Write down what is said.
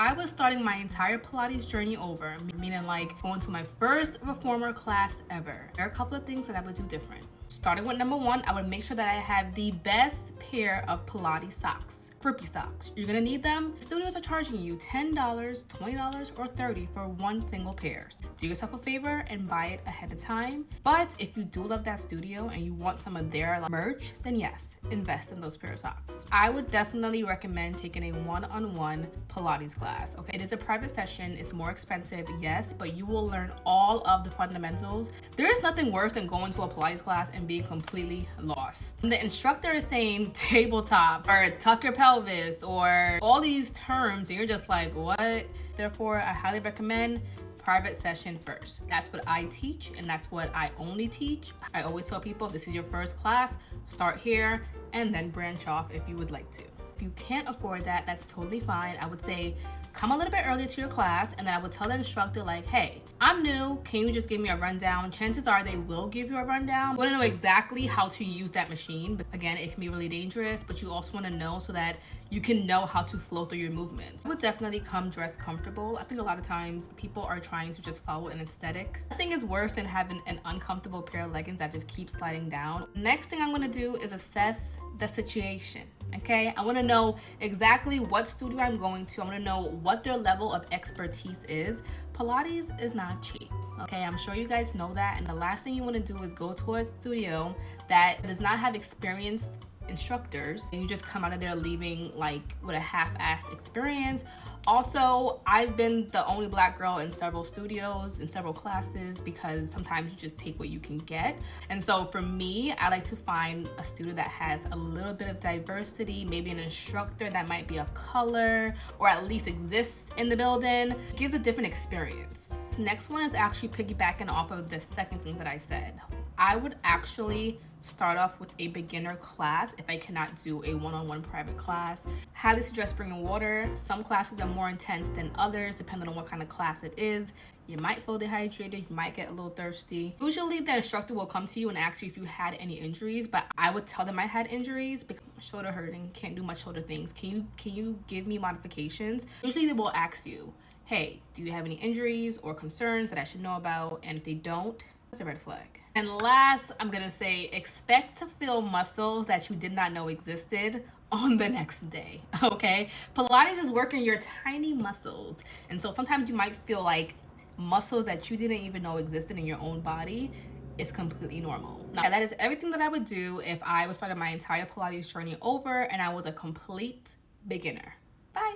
I was starting my entire Pilates journey over, meaning like going to my first reformer class ever. There are a couple of things that I would do different. Starting with number one, I would make sure that I have the best pair of Pilates socks, grippy socks. You're gonna need them. Studios are charging you $10, $20, or $30 for one single pair. Do yourself a favor and buy it ahead of time. But if you do love that studio and you want some of their merch, then yes, invest in those pair of socks. I would definitely recommend taking a one-on-one Pilates class. Okay, it is a private session. It's more expensive, yes, but you will learn all of the fundamentals. There is nothing worse than going to a Pilates class and being completely lost. And the instructor is saying tabletop or tuck your pelvis or all these terms, and you're just like, what? Therefore, I highly recommend private session first. That's what I teach, and that's what I only teach. I always tell people, if this is your first class, start here and then branch off if you would like to. If you can't afford that, that's totally fine. I would say come a little bit earlier to your class, and then I would tell the instructor like, hey, I'm new, can you just give me a rundown? Chances are they will give you a rundown. You want to know exactly how to use that machine, but again, it can be really dangerous, but you also want to know so that you can know how to flow through your movements. I would definitely come dressed comfortable. I think a lot of times people are trying to just follow an aesthetic. Nothing is worse than having an uncomfortable pair of leggings that just keep sliding down. Next thing I'm going to do is assess the situation. Okay, I want to know exactly what studio I'm going to. I want to know what their level of expertise is. Pilates is not cheap. Okay, I'm sure you guys know that. And the last thing you want to do is go to a studio that does not have experienced instructors and you just come out of there leaving like with a half-assed experience. Also, I've been the only Black girl in several studios, in several classes, because sometimes you just take what you can get. And so for me, I like to find a studio that has a little bit of diversity, maybe an instructor that might be of color or at least exists in the building. It gives a different experience. The next one is actually piggybacking off of the second thing that I said. I would actually start off with a beginner class if I cannot do a one-on-one private class. Highly suggest bringing water. Some classes are more intense than others depending on what kind of class it is. You might feel dehydrated, you might get a little thirsty. Usually the instructor will come to you and ask you if you had any injuries, but I would tell them I had injuries because my shoulder hurting, can't do much shoulder things. Can you give me modifications? Usually they will ask you, hey, do you have any injuries or concerns that I should know about? And if they don't, that's a red flag. And last, I'm gonna say, expect to feel muscles that you did not know existed on the next day, okay? Pilates is working your tiny muscles. And so sometimes you might feel like muscles that you didn't even know existed in your own body. Is completely normal. Now, that is everything that I would do if I was starting my entire Pilates journey over and I was a complete beginner. Bye.